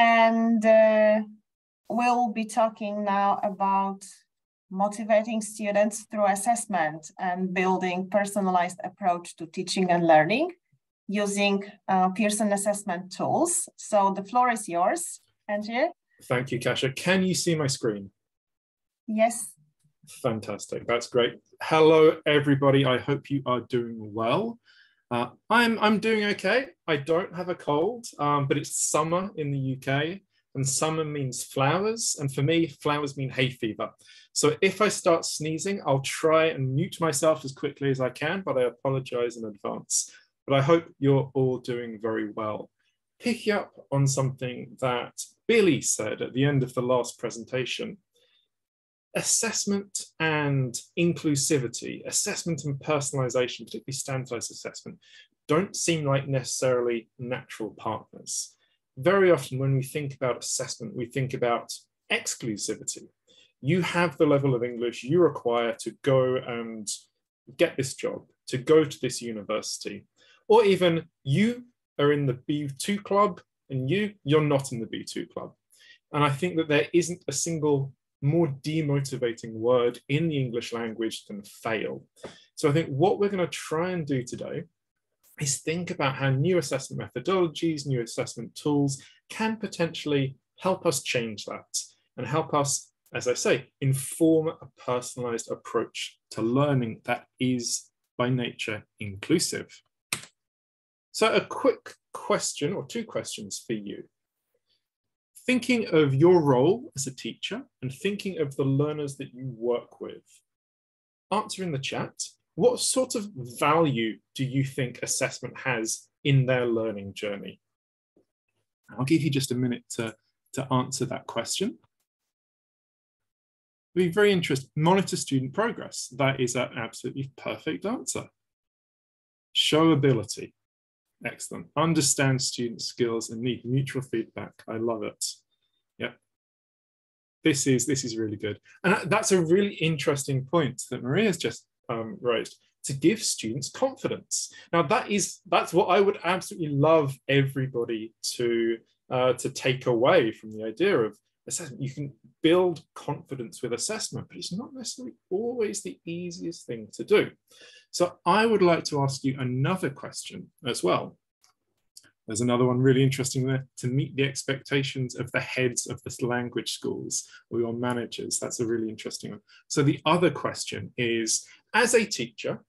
And we'll be talking now about motivating students through assessment and building personalized approach to teaching and learning using Pearson assessment tools. So the floor is yours, Andrew. Thank you, Kasia. Can you see my screen? Yes. Fantastic. That's great. Hello, everybody. I hope you are doing well. I'm doing okay. I don't have a cold, but it's summer in the UK, and summer means flowers. And for me, flowers mean hay fever. So if I start sneezing, I'll try and mute myself as quickly as I can, but I apologize in advance. But I hope you're all doing very well. Picking up on something that Billy said at the end of the last presentation, assessment and inclusivity, assessment and personalisation, particularly standardised assessment, don't seem like necessarily natural partners. Very often when we think about assessment, we think about exclusivity. You have the level of English you require to go and get this job, to go to this university, or even you are in the B2 club and you're not in the B2 club. And I think that there isn't a single more demotivating word in the English language than fail. So I think what we're going to try and do today is think about how new assessment methodologies, new assessment tools can potentially help us change that and help us, as I say, inform a personalized approach to learning that is by nature inclusive. So a quick question or two questions for you. Thinking of your role as a teacher and thinking of the learners that you work with, answer in the chat, what sort of value do you think assessment has in their learning journey? I'll give you just a minute to answer that question. Be very interested. Monitor student progress. That is an absolutely perfect answer. Show ability. Excellent. Understand student skills and need mutual feedback. I love it. Yeah. This is really good. And that's a really interesting point that Maria's just raised, to give students confidence. Now that's what I would absolutely love everybody to take away from the idea of assessment. You can build confidence with assessment, but it's not necessarily always the easiest thing to do. So I would like to ask you another question as well. There's another one really interesting there, to meet the expectations of the heads of the language schools or your managers. That's a really interesting one. So the other question is, as a teacher,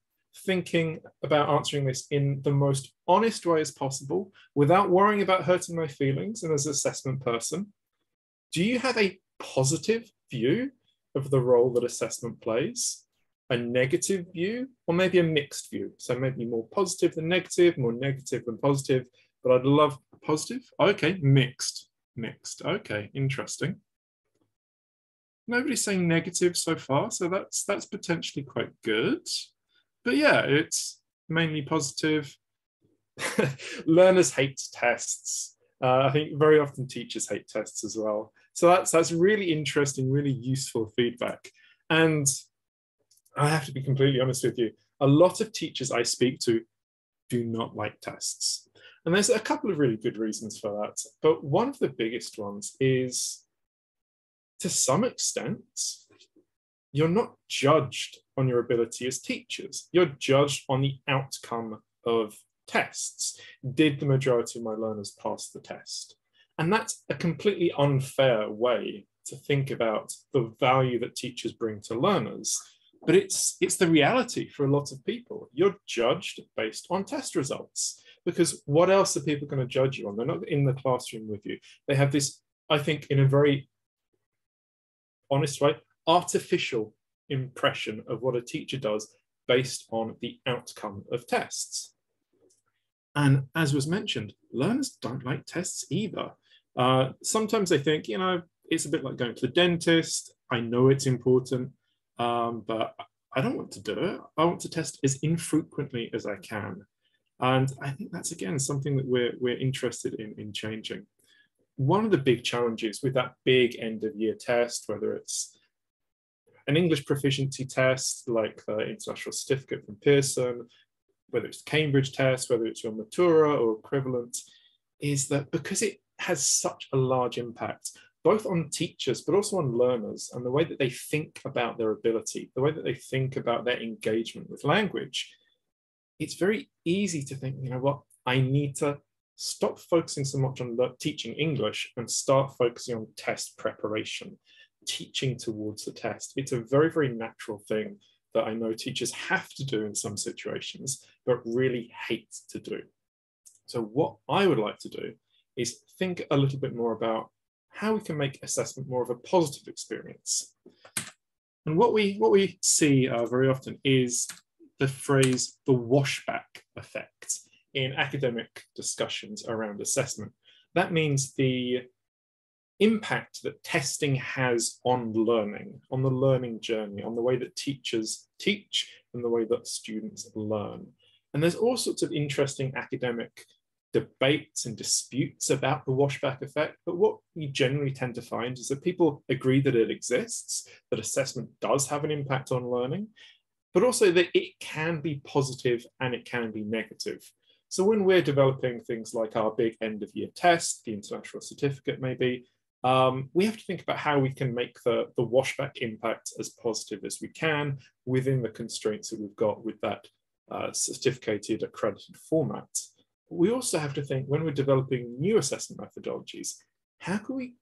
thinking about answering this in the most honest way as possible, without worrying about hurting my feelings and as an assessment person, do you have a positive view of the role that assessment plays? A negative view, or maybe a mixed view? So maybe more positive than negative, more negative than positive, but I'd love positive. Okay, mixed. Okay, interesting. Nobody's saying negative so far, so that's potentially quite good. But yeah, it's mainly positive. Learners hate tests. I think very often teachers hate tests as well. So that's really interesting, really useful feedback. And I have to be completely honest with you, a lot of teachers I speak to do not like tests. And there's a couple of really good reasons for that. But one of the biggest ones is, to some extent, you're not judged on your ability as teachers. You're judged on the outcome of tests. Did the majority of my learners pass the test? And that's a completely unfair way to think about the value that teachers bring to learners. But it's the reality for a lot of people. You're judged based on test results, because what else are people going to judge you on? They're not in the classroom with you. They have this, I think, in a very honest way, artificial impression of what a teacher does based on the outcome of tests. And as was mentioned, learners don't like tests either. Sometimes they think, you know, it's a bit like going to the dentist. I know it's important, but I don't want to do it. I want to test as infrequently as I can. And I think that's, again, something that we're interested in changing. One of the big challenges with that big end of year test, whether it's an English proficiency test like the International Certificate from Pearson, whether it's the Cambridge test, whether it's your Matura or equivalent, is that because it has such a large impact, both on teachers, but also on learners, and the way that they think about their ability, the way that they think about their engagement with language. It's very easy to think, you know what, I need to stop focusing so much on teaching English and start focusing on test preparation, teaching towards the test. It's a very, very natural thing that I know teachers have to do in some situations, but really hate to do. So what I would like to do is think a little bit more about how we can make assessment more of a positive experience. And what we see very often is the phrase the washback effect in academic discussions around assessment. That means the impact that testing has on learning, on the learning journey, on the way that teachers teach and the way that students learn. And there's all sorts of interesting academic debates and disputes about the washback effect, but what you generally tend to find is that people agree that it exists, that assessment does have an impact on learning, but also that it can be positive and it can be negative. So when we're developing things like our big end of year test, the international certificate maybe, we have to think about how we can make the washback impact as positive as we can within the constraints that we've got with that certificated accredited format. We also have to think, when we're developing new assessment methodologies, how can we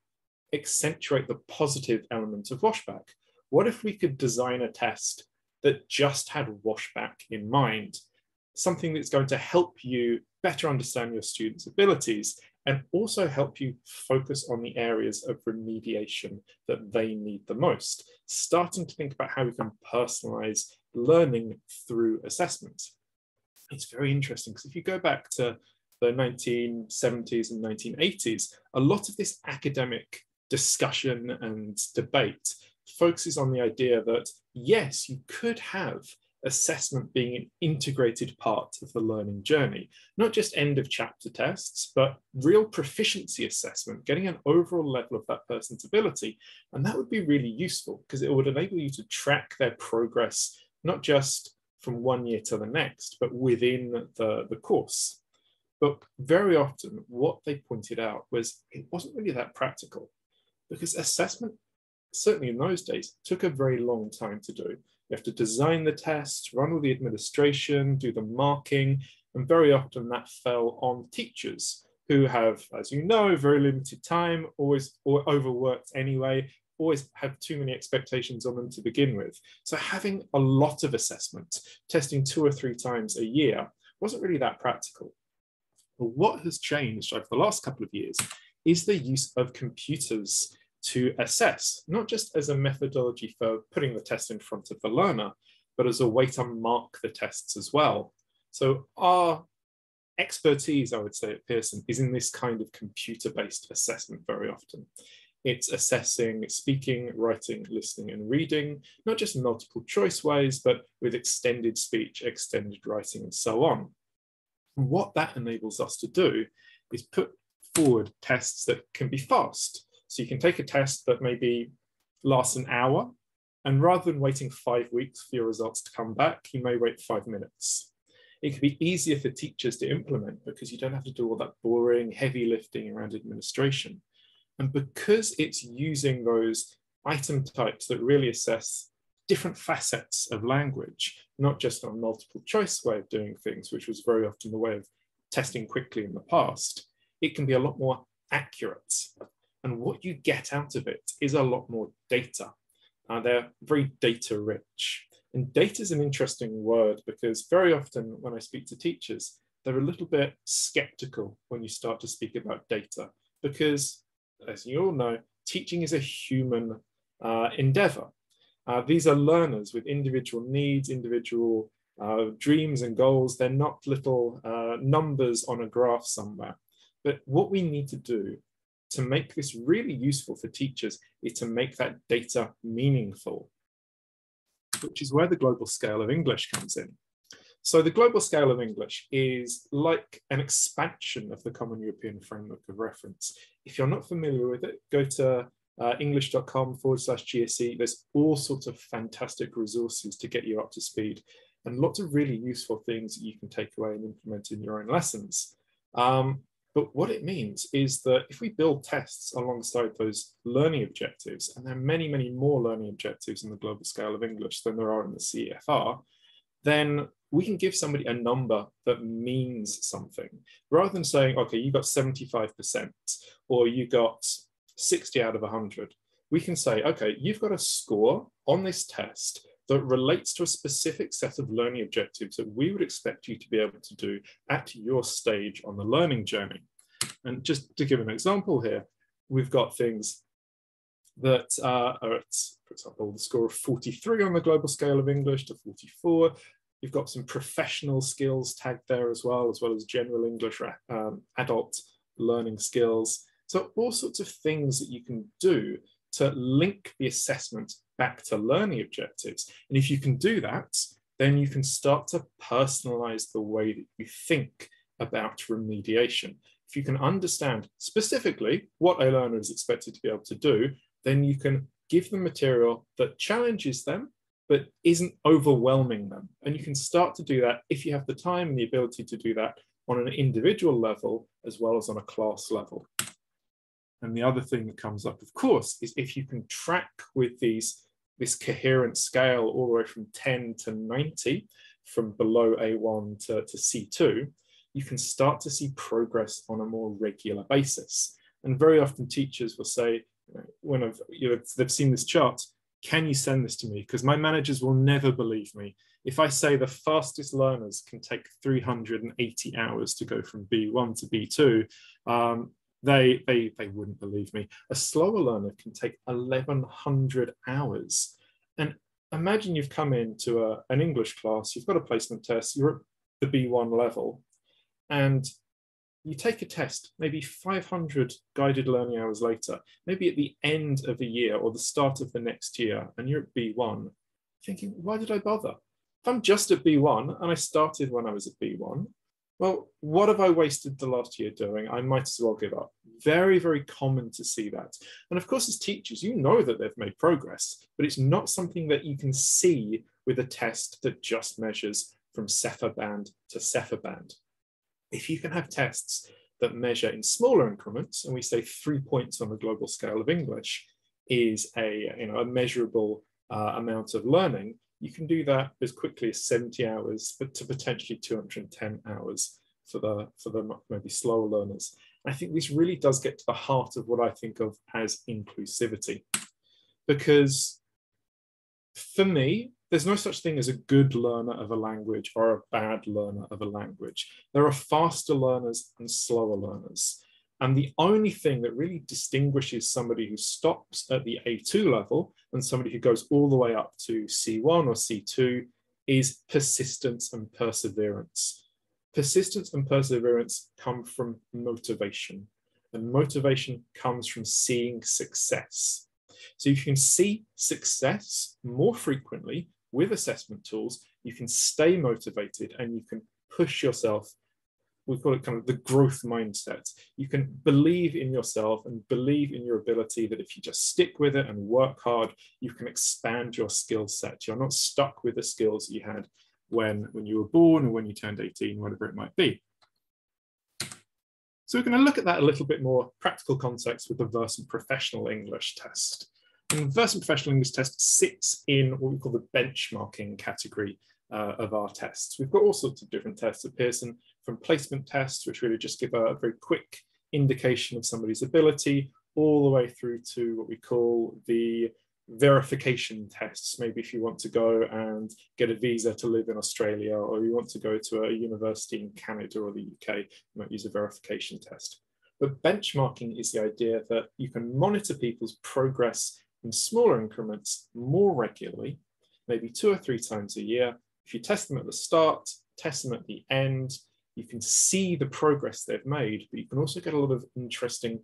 accentuate the positive element of washback? What if we could design a test that just had washback in mind? Something that's going to help you better understand your students' abilities and also help you focus on the areas of remediation that they need the most, starting to think about how we can personalize learning through assessment. It's very interesting because if you go back to the 1970s and 1980s, a lot of this academic discussion and debate focuses on the idea that, yes, you could have assessment being an integrated part of the learning journey, not just end of chapter tests, but real proficiency assessment, getting an overall level of that person's ability. And that would be really useful because it would enable you to track their progress, not just from one year to the next, but within the course. But very often what they pointed out was it wasn't really that practical, because assessment, certainly in those days, took a very long time to do. You have to design the test, run all the administration, do the marking, and very often that fell on teachers who have, as you know, very limited time, always or overworked anyway, always have too many expectations on them to begin with. So having a lot of assessment, testing 2 or 3 times a year, wasn't really that practical. But what has changed over the last couple of years is the use of computers to assess, not just as a methodology for putting the test in front of the learner, but as a way to mark the tests as well. So our expertise, I would say, at Pearson is in this kind of computer-based assessment very often. It's assessing speaking, writing, listening, and reading, not just multiple choice ways, but with extended speech, extended writing, and so on. And what that enables us to do is put forward tests that can be fast. So you can take a test that maybe lasts an hour, and rather than waiting 5 weeks for your results to come back, you may wait 5 minutes. It can be easier for teachers to implement because you don't have to do all that boring, heavy lifting around administration. And because it's using those item types that really assess different facets of language, not just a multiple choice way of doing things, which was very often the way of testing quickly in the past, it can be a lot more accurate. And what you get out of it is a lot more data. They're very data rich. And data is an interesting word because very often when I speak to teachers, they're a little bit skeptical when you start to speak about data because, as you all know, teaching is a human endeavor. These are learners with individual needs, individual dreams and goals. They're not little numbers on a graph somewhere. But what we need to do to make this really useful for teachers is to make that data meaningful, which is where the global scale of English comes in. So the global scale of English is like an expansion of the Common European Framework of Reference. If you're not familiar with it, go to english.com/GSE. There's all sorts of fantastic resources to get you up to speed and lots of really useful things that you can take away and implement in your own lessons. But what it means is that if we build tests alongside those learning objectives, and there are many, many more learning objectives in the global scale of English than there are in the CEFR, then we can give somebody a number that means something. Rather than saying, okay, you got 75%, or you got 60 out of 100, we can say, okay, you've got a score on this test that relates to a specific set of learning objectives that we would expect you to be able to do at your stage on the learning journey. And just to give an example here, we've got things that are at, for example, the score of 43 on the global scale of English to 44. You've got some professional skills tagged there as well as general English adult learning skills. So all sorts of things that you can do to link the assessment back to learning objectives. And if you can do that, then you can start to personalize the way that you think about remediation. If you can understand specifically what a learner is expected to be able to do, then you can give them material that challenges them, but isn't overwhelming them. And you can start to do that if you have the time and the ability to do that on an individual level, as well as on a class level. And the other thing that comes up, of course, is if you can track with this coherent scale all the way from 10 to 90, from below A1 to C2, you can start to see progress on a more regular basis. And very often teachers will say, when they've seen this chart, can you send this to me? Because my managers will never believe me. If I say the fastest learners can take 380 hours to go from B1 to B2, they wouldn't believe me. A slower learner can take 1,100 hours. And imagine you've come into an English class, you've got a placement test, you're at the B1 level, and you take a test, maybe 500 guided learning hours later, maybe at the end of a year or the start of the next year, and you're at B1, thinking, why did I bother? If I'm just at B1 and I started when I was at B1, well, what have I wasted the last year doing? I might as well give up. Very, very common to see that. And of course, as teachers, you know that they've made progress, but it's not something that you can see with a test that just measures from Cepha band to Cepha band. If you can have tests that measure in smaller increments, and we say 3 points on the global scale of English is a measurable amount of learning, you can do that as quickly as 70 hours, but to potentially 210 hours for the maybe slower learners. And I think this really does get to the heart of what I think of as inclusivity. Because for me, there's no such thing as a good learner of a language or a bad learner of a language. There are faster learners and slower learners. And the only thing that really distinguishes somebody who stops at the A2 level and somebody who goes all the way up to C1 or C2 is persistence and perseverance. Persistence and perseverance come from motivation, and motivation comes from seeing success. So if you can see success more frequently with assessment tools, you can stay motivated and you can push yourself. We call it kind of the growth mindset. You can believe in yourself and believe in your ability that if you just stick with it and work hard, you can expand your skill set. You're not stuck with the skills you had when you were born or when you turned 18, whatever it might be. So we're going to look at that a little bit more practical context with the Versant Professional English Test. And the Versant Professional English Test sits in what we call the benchmarking category of our tests. We've got all sorts of different tests at Pearson, from placement tests, which really just give a very quick indication of somebody's ability, all the way through to what we call the verification tests. Maybe if you want to go and get a visa to live in Australia, or you want to go to a university in Canada or the UK, you might use a verification test. But benchmarking is the idea that you can monitor people's progress in smaller increments more regularly, maybe 2 or 3 times a year. If you test them at the start, test them at the end, you can see the progress they've made, but you can also get a lot of interesting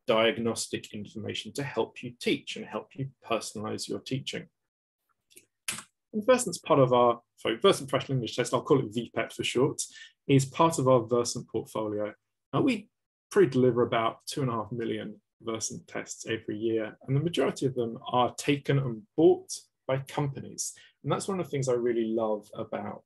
diagnostic information to help you teach and help you personalize your teaching. And Versant's part of our, Versant Professional English Test, I'll call it VPET for short, is part of our Versant portfolio. We pre-deliver about 2.5 million Versant tests every year, and the majority of them are taken and bought by companies. And that's one of the things I really love about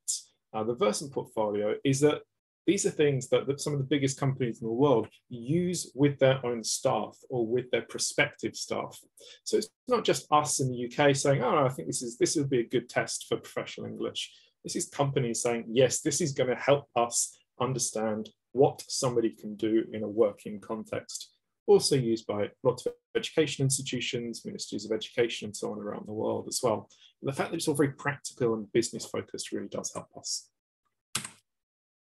the Versant portfolio, is that These are things that some of the biggest companies in the world use with their own staff or with their prospective staff. So it's not just us in the UK saying, oh, I think this would be a good test for professional English. This is companies saying, yes, this is going to help us understand what somebody can do in a working context. Also used by lots of education institutions, ministries of education, and so on around the world as well. And the fact that it's all very practical and business focused really does help us.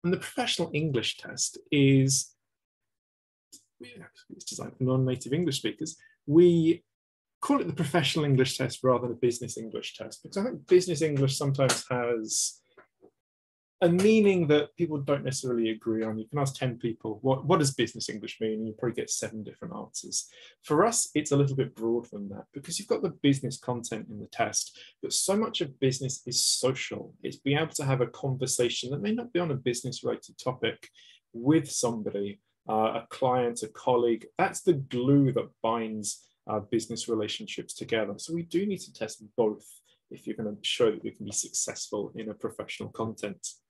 And the professional English test is, it's designed for non-native English speakers. We call it the professional English test rather than a business English test, because I think business English sometimes has a meaning that people don't necessarily agree on. You can ask 10 people, what does business English mean? And you probably get 7 different answers. For us, it's a little bit broader than that because you've got the business content in the test, but so much of business is social. It's being able to have a conversation that may not be on a business-related topic with somebody, a client, a colleague. That's the glue that binds business relationships together. So we do need to test both if you're going to show that you can be successful in a professional context.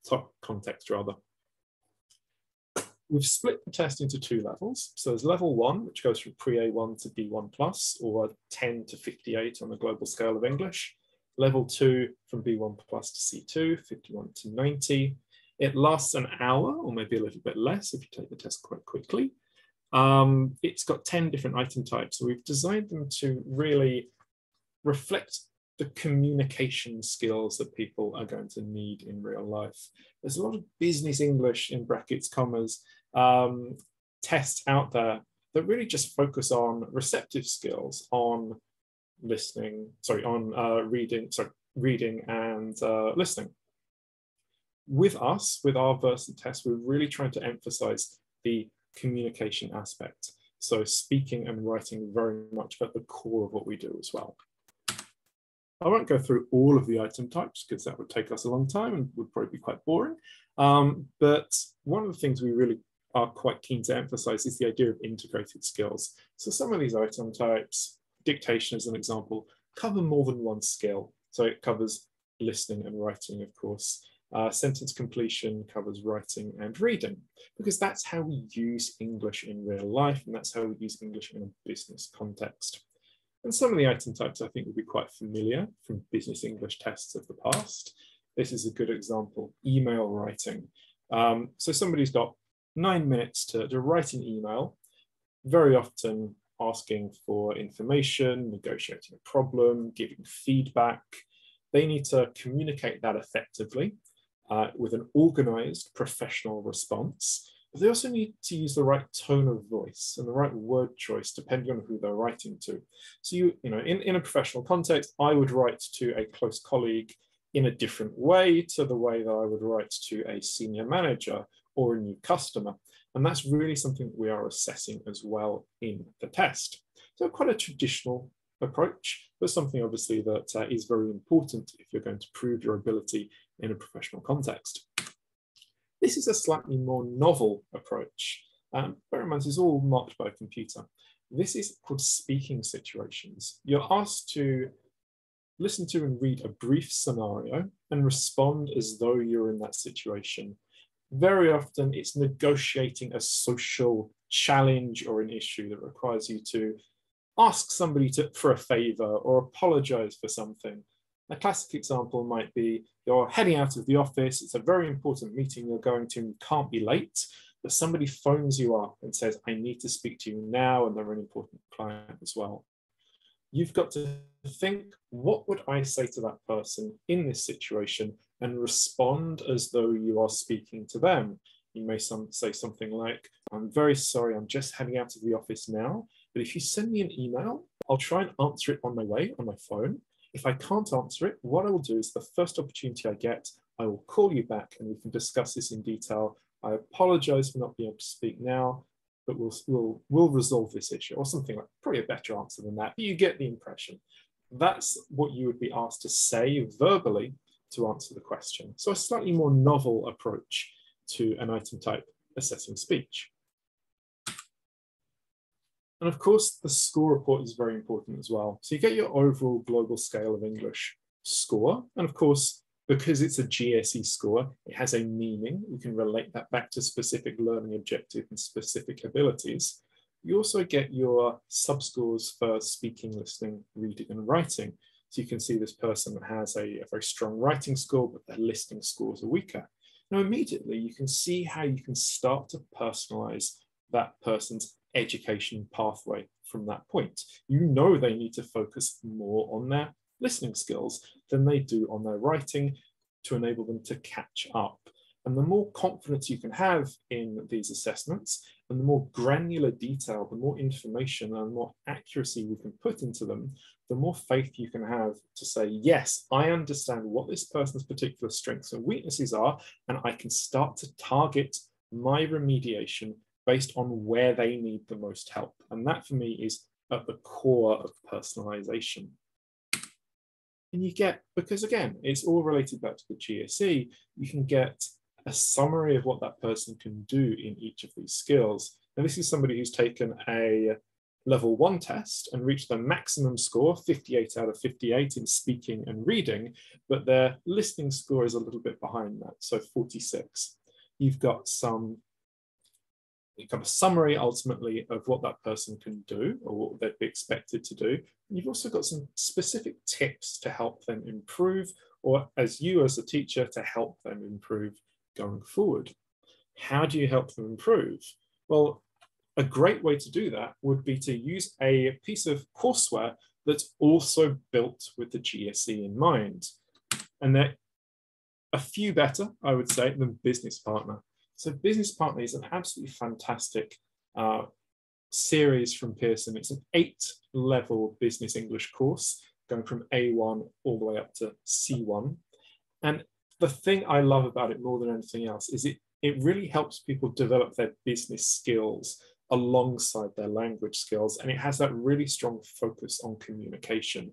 We've split the test into 2 levels. So there's level 1, which goes from pre-A1 to B1+, or 10 to 58 on the global scale of English. Level 2 from B1+ to C2, 51 to 90. It lasts an hour, or maybe a little bit less if you take the test quite quickly. It's got 10 different item types. So we've designed them to really reflect the communication skills that people are going to need in real life. There's a lot of business English, in brackets, commas, tests out there that really just focus on receptive skills, on reading and listening. With us, with our Versant test, we're really trying to emphasize the communication aspect. So speaking and writing very much at the core of what we do as well. I won't go through all of the item types because that would take us a long time and would probably be quite boring. But one of the things we really are quite keen to emphasize is the idea of integrated skills. So some of these item types, dictation as an example, cover more than one skill. So it covers listening and writing, of course. Sentence completion covers writing and reading, because that's how we use English in real life, and that's how we use English in a business context. And some of the item types I think will be quite familiar from business English tests of the past. This is a good example, email writing. So somebody's got 9 minutes to write an email, very often asking for information, negotiating a problem, giving feedback. They need to communicate that effectively with an organized professional response. But they also need to use the right tone of voice and the right word choice depending on who they're writing to. So in a professional context, I would write to a close colleague in a different way to the way that I would write to a senior manager or a new customer. And that's really something that we are assessing as well in the test. So quite a traditional approach, but something obviously that is very important if you're going to prove your ability in a professional context. This is a slightly more novel approach. Bear in mind, this is all marked by a computer. This is called speaking situations. You're asked to listen to and read a brief scenario and respond as though you're in that situation. Very often it's negotiating a social challenge or an issue that requires you to ask somebody for a favor or apologize for something. A classic example might be you're heading out of the office, it's a very important meeting you're going to and you can't be late, but somebody phones you up and says, I need to speak to you now, and they're an important client as well. You've got to think, what would I say to that person in this situation, and respond as though you are speaking to them. You may say something like, I'm very sorry, I'm just heading out of the office now, but if you send me an email, I'll try and answer it on my way, on my phone. If I can't answer it, what I will do is the first opportunity I get, I will call you back and we can discuss this in detail. I apologize for not being able to speak now, but we'll resolve this issue, or something like, probably a better answer than that, but you get the impression. That's what you would be asked to say verbally to answer the question. So a slightly more novel approach to an item type assessing speech. And of course, the score report is very important as well. So you get your overall global scale of English score. And of course, because it's a GCSE score, it has a meaning. You can relate that back to specific learning objective and specific abilities. You also get your sub-scores for speaking, listening, reading, and writing. So you can see this person has a very strong writing score, but their listening scores are weaker. Now, immediately, you can see how you can start to personalize that person's education pathway from that point. You know they need to focus more on their listening skills than they do on their writing to enable them to catch up. And the more confidence you can have in these assessments, and the more granular detail, the more information and the more accuracy we can put into them, the more faith you can have to say, yes, I understand what this person's particular strengths and weaknesses are, and I can start to target my remediation based on where they need the most help. And that for me is at the core of personalisation. And you get, because again, it's all related back to the GCSE, you can get a summary of what that person can do in each of these skills. Now, this is somebody who's taken a level 1 test and reached their maximum score, 58 out of 58 in speaking and reading, but their listening score is a little bit behind that, so 46. You've got a summary ultimately of what that person can do or what they'd be expected to do. And you've also got some specific tips to help them improve, or as you as a teacher to help them improve going forward. How do you help them improve? Well, a great way to do that would be to use a piece of courseware that's also built with the GCSE in mind. And they're a few better, I would say, than Business Partner. So Business Partner is an absolutely fantastic series from Pearson. It's an 8-level business English course going from A1 all the way up to C1. And the thing I love about it more than anything else is it really helps people develop their business skills alongside their language skills. And it has that really strong focus on communication.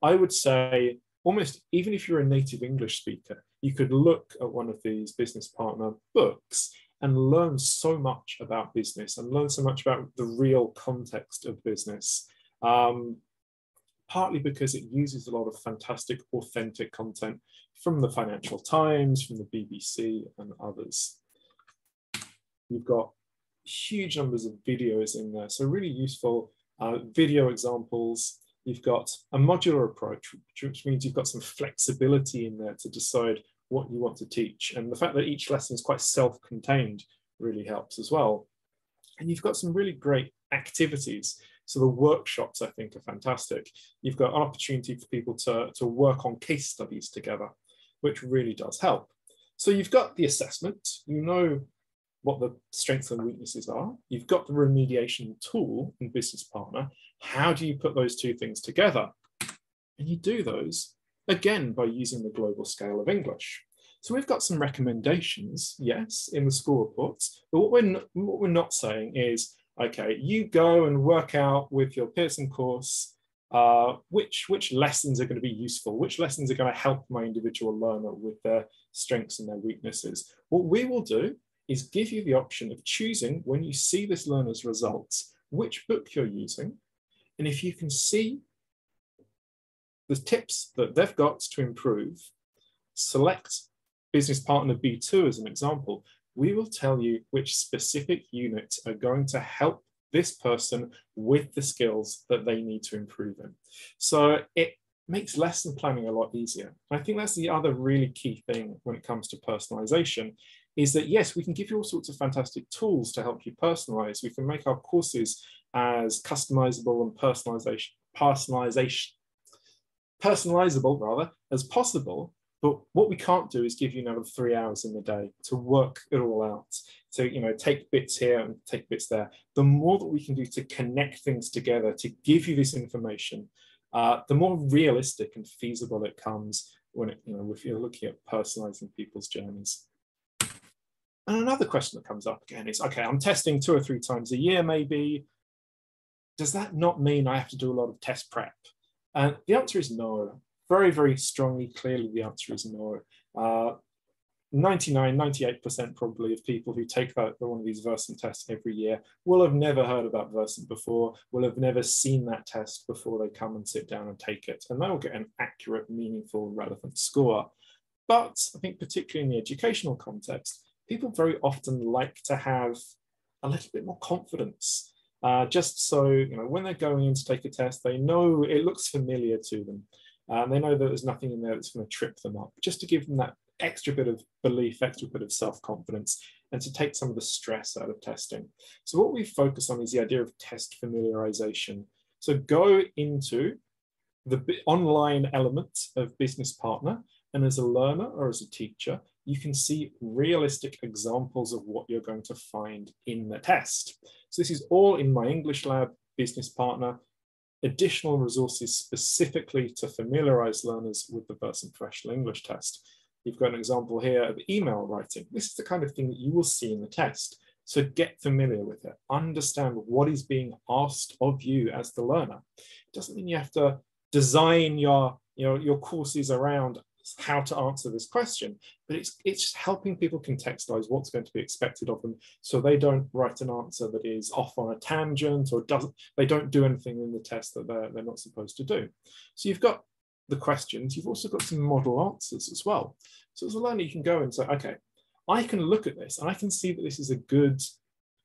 I would say almost even if you're a native English speaker, you could look at one of these Business Partner books and learn so much about business and learn so much about the real context of business. Partly because it uses a lot of fantastic, authentic content from the Financial Times, from the BBC and others. You've got huge numbers of videos in there, so really useful video examples. You've got a modular approach, which means you've got some flexibility in there to decide what you want to teach. And the fact that each lesson is quite self-contained really helps as well. And you've got some really great activities. So the workshops, I think, are fantastic. You've got an opportunity for people to work on case studies together, which really does help. So you've got the assessment, you know what the strengths and weaknesses are. You've got the remediation tool in Business Partner. How do you put those two things together? And you do those, again, by using the global scale of English. So we've got some recommendations, yes, in the school reports, but what we're not saying is, okay, you go and work out with your Pearson course which lessons are going to be useful, which lessons are going to help my individual learner with their strengths and their weaknesses. What we will do is give you the option of choosing, when you see this learner's results, which book you're using. And if you can see the tips that they've got to improve, select Business Partner B2 as an example. We will tell you which specific units are going to help this person with the skills that they need to improve in. So it makes lesson planning a lot easier. I think that's the other really key thing when it comes to personalization, is that yes, we can give you all sorts of fantastic tools to help you personalize. We can make our courses as customizable and personalizable rather as possible. But what we can't do is give you another 3 hours in the day to work it all out. So, take bits here and take bits there. The more that we can do to connect things together, to give you this information, the more realistic and feasible it comes when if you're looking at personalizing people's journeys. And another question that comes up again is, okay, I'm testing 2 or 3 times a year, maybe. Does that not mean I have to do a lot of test prep? And the answer is no. Very, very strongly, clearly, the answer is no. 98% probably of people who take one of these Versant tests every year will have never heard about Versant before, will have never seen that test before they come and sit down and take it. And they'll get an accurate, meaningful, relevant score. But I think particularly in the educational context, people very often like to have a little bit more confidence, just so, when they're going in to take a test, they know it looks familiar to them. They know that there's nothing in there that's going to trip them up, just to give them that extra bit of belief, extra bit of self-confidence, and to take some of the stress out of testing. So what we focus on is the idea of test familiarization. So go into the online element of Business Partner, and as a learner or as a teacher, you can see realistic examples of what you're going to find in the test. So this is all in my English Lab Business Partner, additional resources specifically to familiarize learners with the Versant Professional English Test. You've got an example here of email writing. This is the kind of thing that you will see in the test. So get familiar with it. Understand what is being asked of you as the learner. It doesn't mean you have to design your courses around how to answer this question, but it's just helping people contextualize what's going to be expected of them, so they don't write an answer that is off on a tangent, or they don't do anything in the test that they're not supposed to do. So you've got the questions, you've also got some model answers as well. So as a learner, you can go and say, okay, I can look at this and I can see that this is a good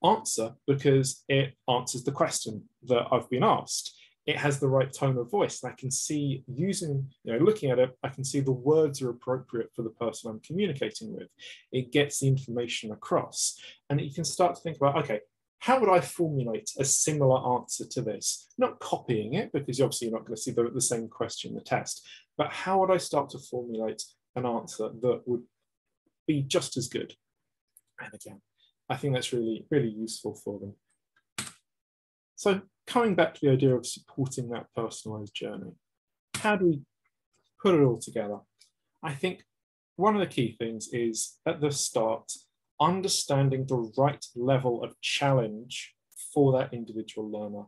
answer because it answers the question that I've been asked. It has the right tone of voice, and I can see, looking at it, I can see the words are appropriate for the person I'm communicating with. It gets the information across, and you can start to think about, okay, how would I formulate a similar answer to this? Not copying it, because obviously you're not going to see the same question in the test, but how would I start to formulate an answer that would be just as good? And again, I think that's really, really useful for them. So coming back to the idea of supporting that personalized journey, how do we put it all together? I think one of the key things is at the start, understanding the right level of challenge for that individual learner.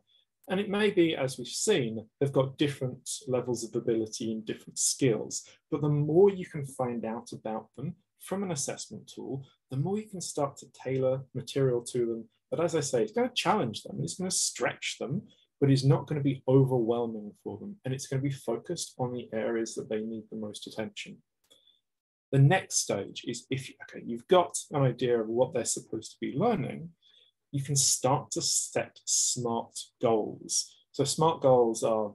And it may be, as we've seen, they've got different levels of ability and different skills, but the more you can find out about them from an assessment tool, the more you can start to tailor material to them. But as I say, it's going to challenge them, it's going to stretch them, but it's not going to be overwhelming for them. And it's going to be focused on the areas that they need the most attention. The next stage is you've got an idea of what they're supposed to be learning, you can start to set SMART goals. So SMART goals are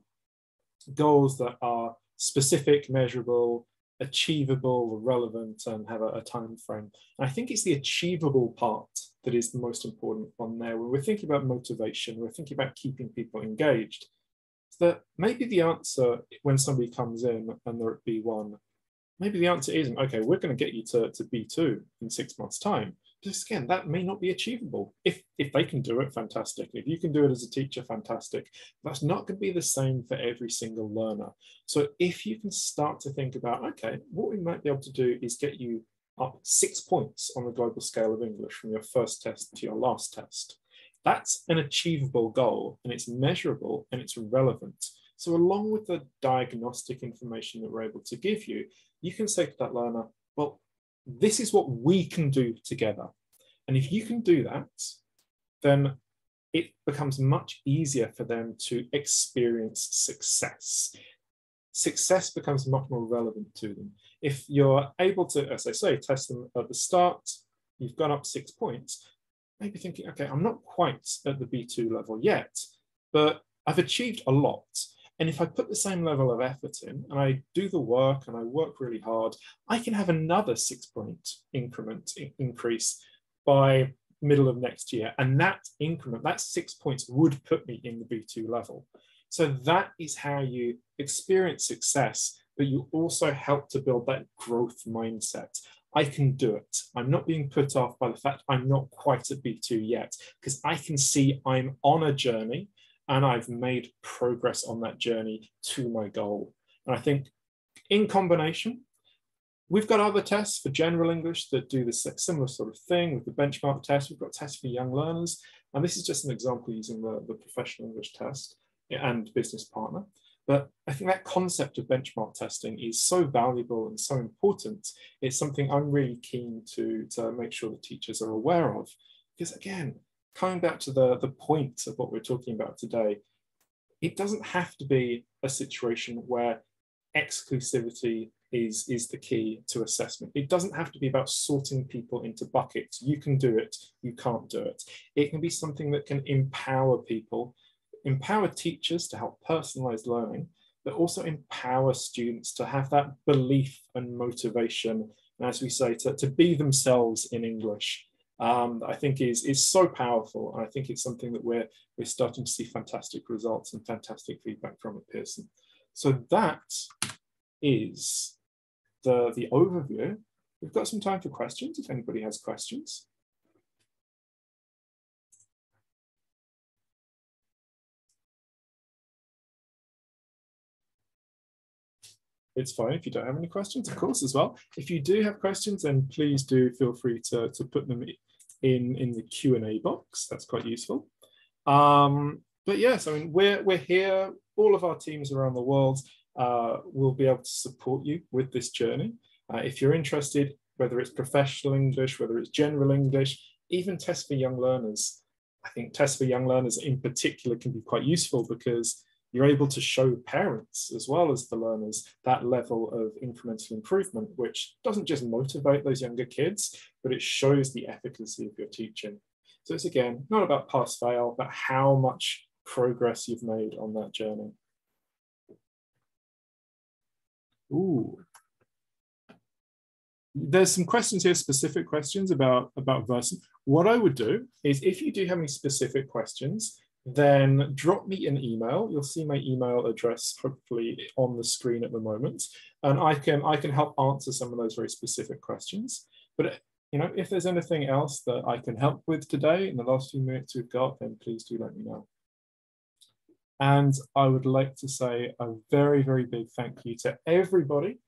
goals that are specific, measurable, achievable, relevant, and have a time frame. And I think it's the achievable part that is the most important one there. When we're thinking about motivation, we're thinking about keeping people engaged. So that maybe the answer when somebody comes in and they're at B1, maybe the answer isn't, okay, we're going to get you to B2 in 6 months' time. Just again, that may not be achievable. If they can do it, fantastic. If you can do it as a teacher, fantastic. That's not going to be the same for every single learner. So if you can start to think about, okay, what we might be able to do is get you up 6 points on the global scale of English from your first test to your last test. That's an achievable goal, and it's measurable and it's relevant. So along with the diagnostic information that we're able to give you, you can say to that learner, well, this is what we can do together. And if you can do that, then it becomes much easier for them to experience success. Success becomes much more relevant to them. If you're able to, as I say, test them at the start, you've gone up 6 points, maybe thinking, okay, I'm not quite at the B2 level yet, but I've achieved a lot. And if I put the same level of effort in and I do the work and I work really hard, I can have another 6 point increase by middle of next year. And that increment, that 6 points would put me in the B2 level. So that is how you experience success, but you also help to build that growth mindset. I can do it. I'm not being put off by the fact I'm not quite at B2 yet, because I can see I'm on a journey and I've made progress on that journey to my goal. And I think in combination, we've got other tests for general English that do this similar sort of thing with the benchmark test. We've got tests for young learners. And this is just an example using the professional English test and business partner. But I think that concept of benchmark testing is so valuable and so important. It's something I'm really keen to make sure that teachers are aware of. Because again, coming back to the point of what we're talking about today, it doesn't have to be a situation where exclusivity is the key to assessment. It doesn't have to be about sorting people into buckets. You can do it, you can't do it. It can be something that can empower people, empower teachers to help personalize learning, but also empower students to have that belief and motivation, and as we say, to be themselves in English. I think is so powerful. And I think it's something that we're starting to see fantastic results and fantastic feedback from at Pearson. So that is the overview. We've got some time for questions if anybody has questions. It's fine if you don't have any questions, of course, as well. If you do have questions, then please do feel free to put them in the Q&A box. That's quite useful. But yes, I mean, we're here. All of our teams around the world will be able to support you with this journey. If you're interested, whether it's professional English, whether it's general English, even tests for young learners. I think tests for young learners in particular can be quite useful because you're able to show parents as well as the learners that level of incremental improvement, which doesn't just motivate those younger kids, but it shows the efficacy of your teaching. So it's, again, not about pass fail, but how much progress you've made on that journey. Ooh. There's some questions here, specific questions about Versant. What I would do is, if you do have any specific questions, then drop me an email. You'll see my email address hopefully on the screen at the moment, and I can help answer some of those very specific questions. But you know, if there's anything else that I can help with today in the last few minutes we've got, then please do let me know. And I would like to say a very, very big thank you to everybody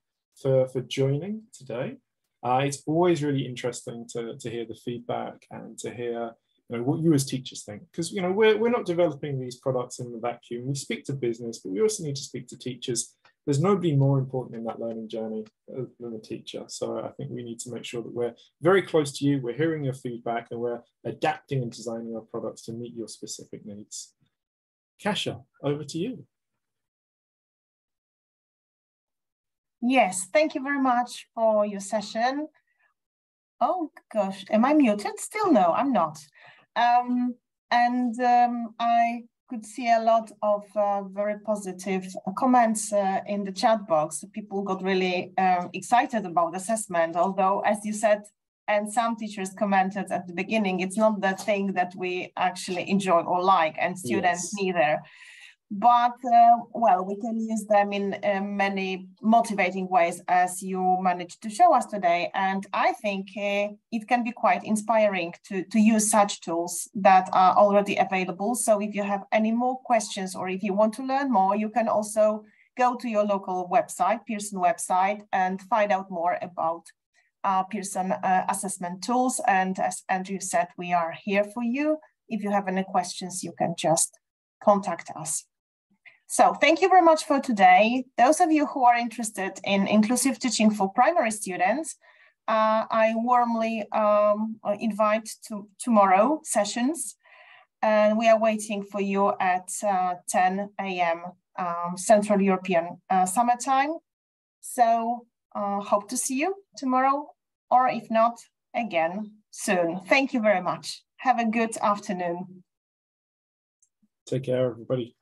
for joining today. It's always really interesting to hear the feedback and to hear what you as teachers think, because we're not developing these products in the vacuum. We speak to business, but we also need to speak to teachers. There's nobody more important in that learning journey than the teacher. So I think we need to make sure that we're very close to you, we're hearing your feedback, and we're adapting and designing our products to meet your specific needs. Kasia, over to you. Yes, thank you very much for your session. Oh gosh, am I muted? Still no, I'm not. I could see a lot of very positive comments in the chat box. People got really excited about assessment, although, as you said, and some teachers commented at the beginning, it's not the thing that we actually enjoy or like, and students neither. But, well, we can use them in many motivating ways, as you managed to show us today. And I think it can be quite inspiring to use such tools that are already available. So if you have any more questions, or if you want to learn more, you can also go to your local website, Pearson website, and find out more about Pearson assessment tools. And as Andrew said, we are here for you. If you have any questions, you can just contact us. So thank you very much for today. Those of you who are interested in inclusive teaching for primary students, I warmly invite to tomorrow sessions, and we are waiting for you at 10 a.m. Central European Summer Time. So hope to see you tomorrow, or if not, again soon. Thank you very much. Have a good afternoon. Take care, everybody.